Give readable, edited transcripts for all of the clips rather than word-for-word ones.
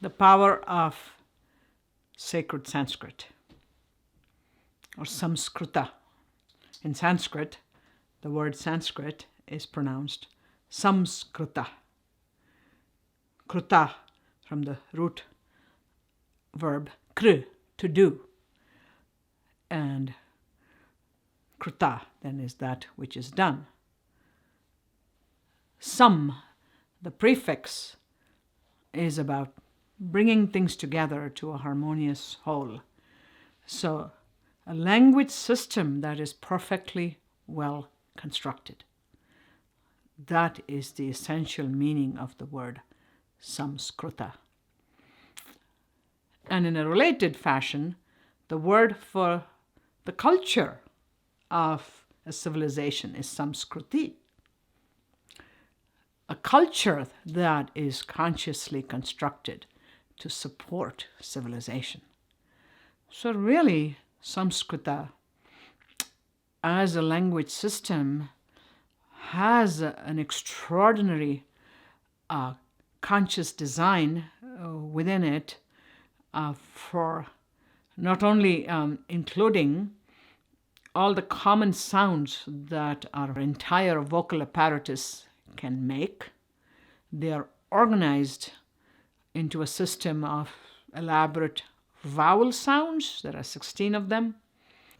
the power of sacred Sanskrit or Samskrita. In Sanskrit, the word Sanskrit is pronounced Samskrita. Kruta from the root verb kr, to do. And kruta then is that which is done. Sam, the prefix, is about bringing things together to a harmonious whole. So a language system that is perfectly well constructed. That is the essential meaning of the word Samskrita. And in a related fashion, the word for the culture of a civilization is Samskriti. A culture that is consciously constructed to support civilization. So really, Samskrita as a language system has an extraordinary conscious design within it for not only including all the common sounds that our entire vocal apparatus can make. They are organized into a system of elaborate vowel sounds. There are 16 of them.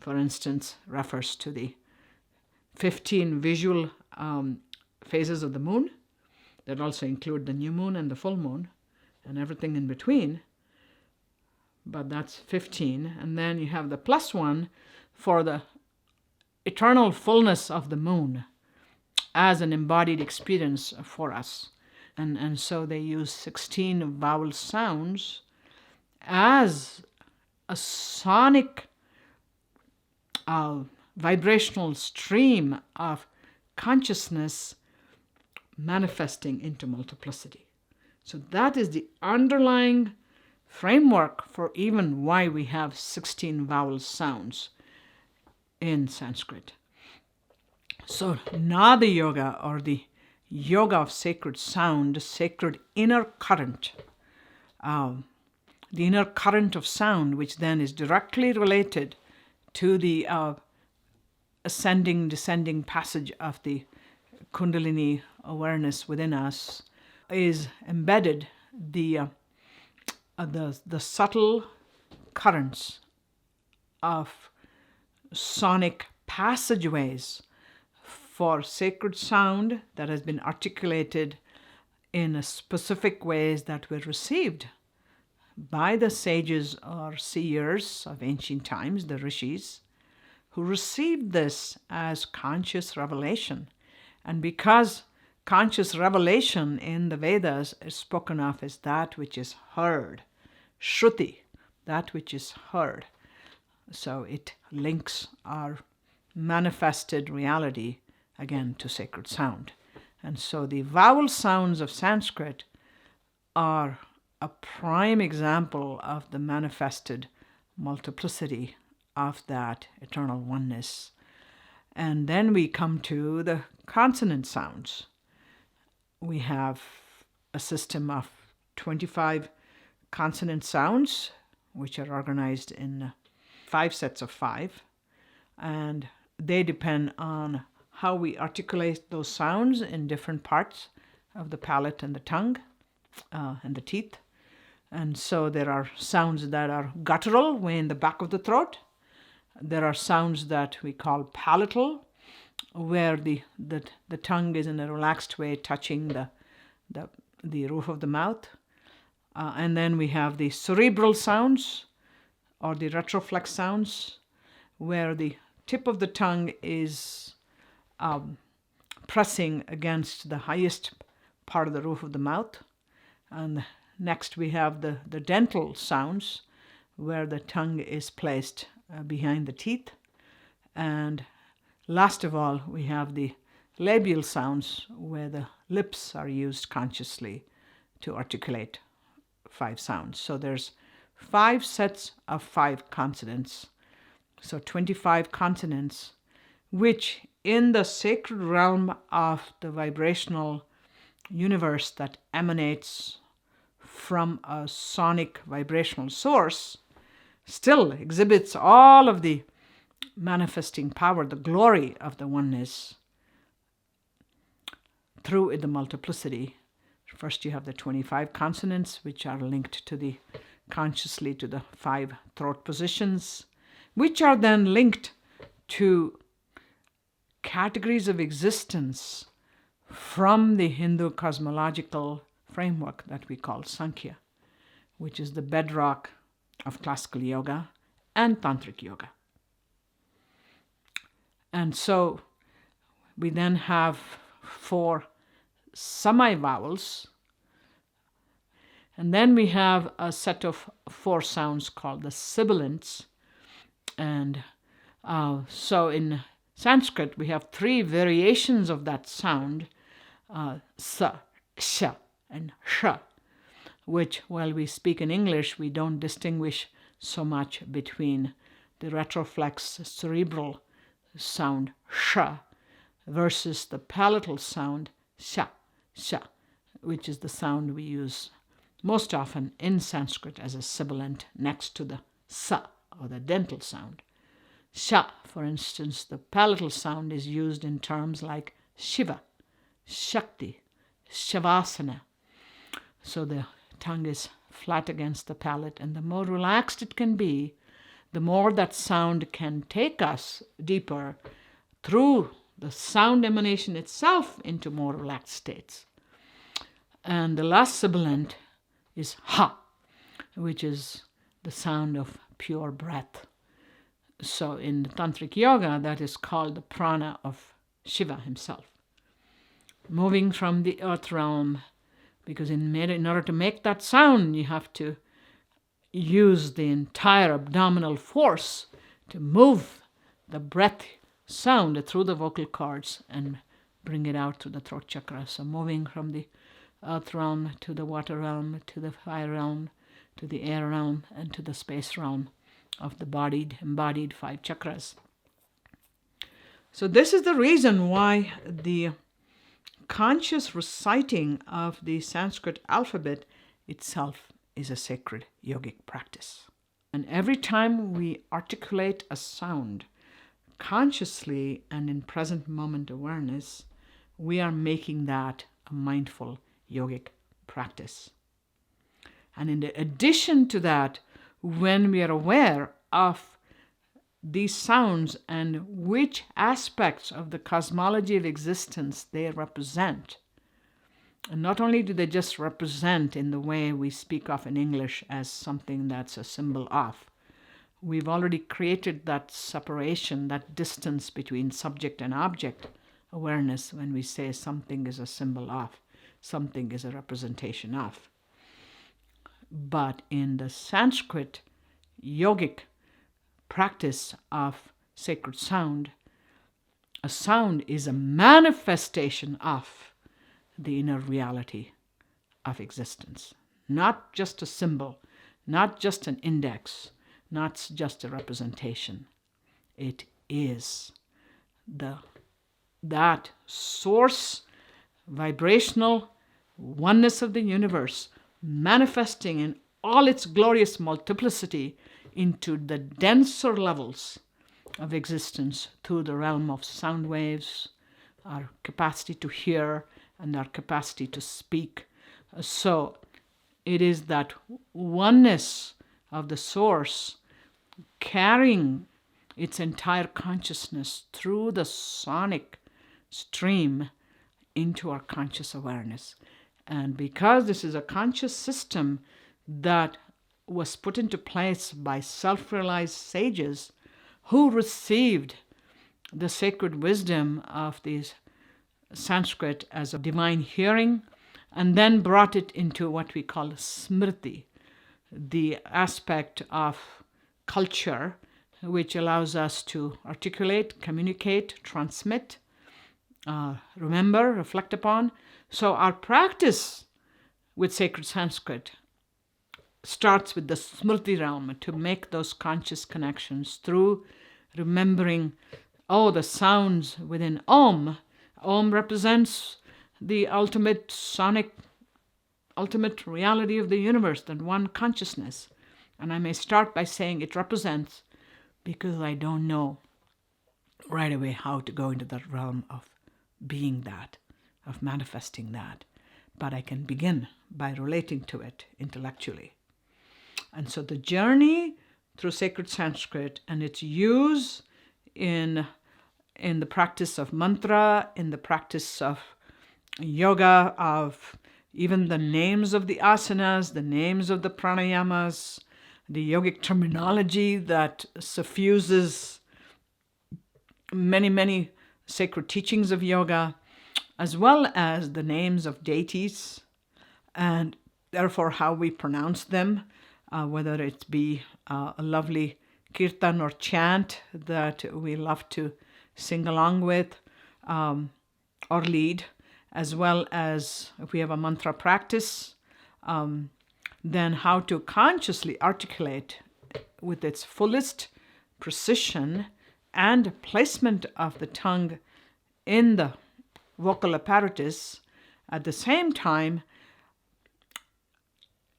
For instance, refers to the 15 visual phases of the moon that also include the new moon and the full moon and everything in between. But that's 15. And then you have the plus one for the eternal fullness of the moon as an embodied experience for us. And so they use 16 vowel sounds as a sonic vibrational stream of consciousness manifesting into multiplicity. So that is the underlying framework for even why we have 16 vowel sounds in Sanskrit. So Nada Yoga, or the yoga of sacred sound, sacred inner current, the inner current of sound, which then is directly related to the ascending, descending passage of the Kundalini awareness within us, is embedded the subtle currents of sonic passageways for sacred sound that has been articulated in specific ways that were received by the sages or seers of ancient times, the rishis, who received this as conscious revelation. And because conscious revelation in the Vedas is spoken of as that which is heard, Shruti, that which is heard. So it links our manifested reality again to sacred sound. And so the vowel sounds of Sanskrit are a prime example of the manifested multiplicity of that eternal oneness. And then we come to the consonant sounds. We have a system of 25 consonant sounds, which are organized in 5 sets of 5. And they depend on how we articulate those sounds in different parts of the palate and the tongue and the teeth. And so there are sounds that are guttural, way in the back of the throat. There are sounds that we call palatal, where the tongue is in a relaxed way touching the roof of the mouth. And then we have the cerebral sounds, or the retroflex sounds, where the tip of the tongue is pressing against the highest part of the roof of the mouth. And next we have the dental sounds, where the tongue is placed behind the teeth. And last of all, we have the labial sounds, where the lips are used consciously to articulate 5 sounds. So there's 5 sets of 5 consonants. So 25 consonants, which in the sacred realm of the vibrational universe that emanates from a sonic vibrational source still exhibits all of the manifesting power, the glory of the oneness through the multiplicity. First you have the 25 consonants, which are linked to the consciously to the 5 throat positions, which are then linked to categories of existence from the Hindu cosmological framework that we call Sankhya, which is the bedrock of classical yoga and tantric yoga. And so we then have 4 semi-vowels, and then we have a set of 4 sounds called the sibilants. And so in Sanskrit we have 3 variations of that sound, sa, sha, and sha, which while we speak in English we don't distinguish so much between the retroflex cerebral sound sha versus the palatal sound sha, sha, which is the sound we use most often in Sanskrit as a sibilant next to the sa, or the dental sound. Sha, for instance, the palatal sound is used in terms like Shiva, Shakti, Shavasana. So the tongue is flat against the palate, and the more relaxed it can be, the more that sound can take us deeper through the sound emanation itself into more relaxed states. And the last sibilant is ha, which is the sound of pure breath. So in tantric yoga, that is called the prana of Shiva himself. Moving from the earth realm, because in order to make that sound, you have to use the entire abdominal force to move the breath sound through the vocal cords and bring it out through the throat chakra. So moving from the earth realm to the water realm, to the fire realm, to the air realm, and to the space realm of the embodied 5 chakras. So this is the reason why the conscious reciting of the Sanskrit alphabet itself is a sacred yogic practice. And every time we articulate a sound consciously and in present moment awareness, we are making that a mindful yogic practice. And in addition to that, when we are aware of these sounds and which aspects of the cosmology of existence they represent, and not only do they just represent in the way we speak of in English as something that's a symbol of, we've already created that separation, that distance between subject and object awareness when we say something is a symbol of, something is a representation of. But in the Sanskrit yogic practice of sacred sound, a sound is a manifestation of the inner reality of existence. Not just a symbol, not just an index, not just a representation. It is that source, vibrational oneness of the universe manifesting in all its glorious multiplicity into the denser levels of existence through the realm of sound waves, our capacity to hear and our capacity to speak. So it is that oneness of the source carrying its entire consciousness through the sonic stream into our conscious awareness. And because this is a conscious system that was put into place by self-realized sages who received the sacred wisdom of these Sanskrit as a divine hearing and then brought it into what we call smriti, the aspect of culture which allows us to articulate, communicate, transmit, remember, reflect upon. So our practice with sacred Sanskrit starts with the smriti realm to make those conscious connections through remembering, the sounds within Om. Om represents the ultimate sonic ultimate reality of the universe, that one consciousness. And I may start by saying it represents, because I don't know right away how to go into that realm of being that, of manifesting that. But I can begin by relating to it intellectually. And so the journey through sacred Sanskrit and its use in the practice of mantra, in the practice of yoga, of even the names of the asanas, the names of the pranayamas, the yogic terminology that suffuses many, many sacred teachings of yoga, as well as the names of deities, and therefore how we pronounce them, whether it be a lovely kirtan or chant that we love to sing along with or lead, as well as if we have a mantra practice, then how to consciously articulate with its fullest precision and placement of the tongue in the vocal apparatus, at the same time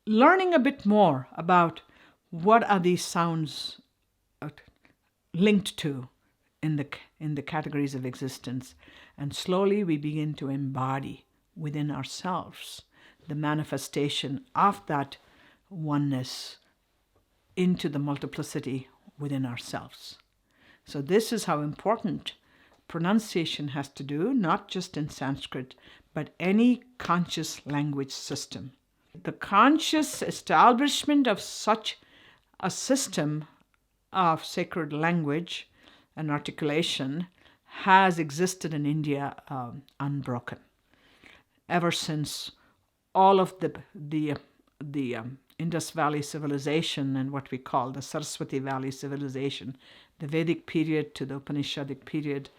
learning a bit more about what are these sounds linked to in the categories of existence. And slowly we begin to embody within ourselves the manifestation of that oneness into the multiplicity within ourselves. So this is how important pronunciation has to do, not just in Sanskrit, but any conscious language system. The conscious establishment of such a system of sacred language and articulation has existed in India unbroken ever since all of the Indus Valley civilization and what we call the Saraswati Valley civilization, the Vedic period to the Upanishadic period,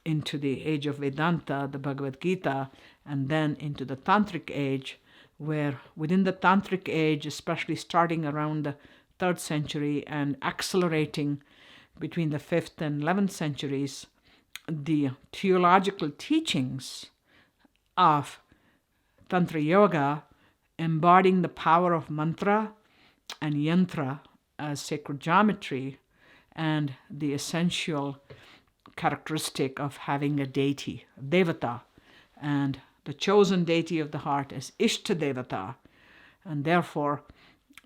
into the age of Vedanta, the Bhagavad Gita, and then into the Tantric age, where within the Tantric age, especially starting around the 3rd century and accelerating between the 5th and 11th centuries, the theological teachings of Tantra Yoga, embodying the power of mantra and yantra as sacred geometry, and the essential characteristic of having a deity, devata, and the chosen deity of the heart as Ishta Devata, and therefore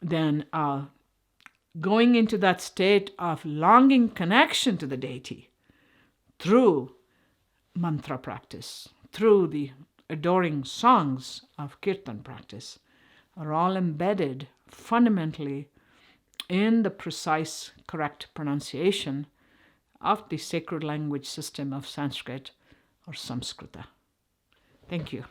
then going into that state of longing connection to the deity through mantra practice, through the adoring songs of kirtan practice, are all embedded fundamentally in the precise, correct pronunciation of the sacred language system of Sanskrit or Samskrita. Thank you.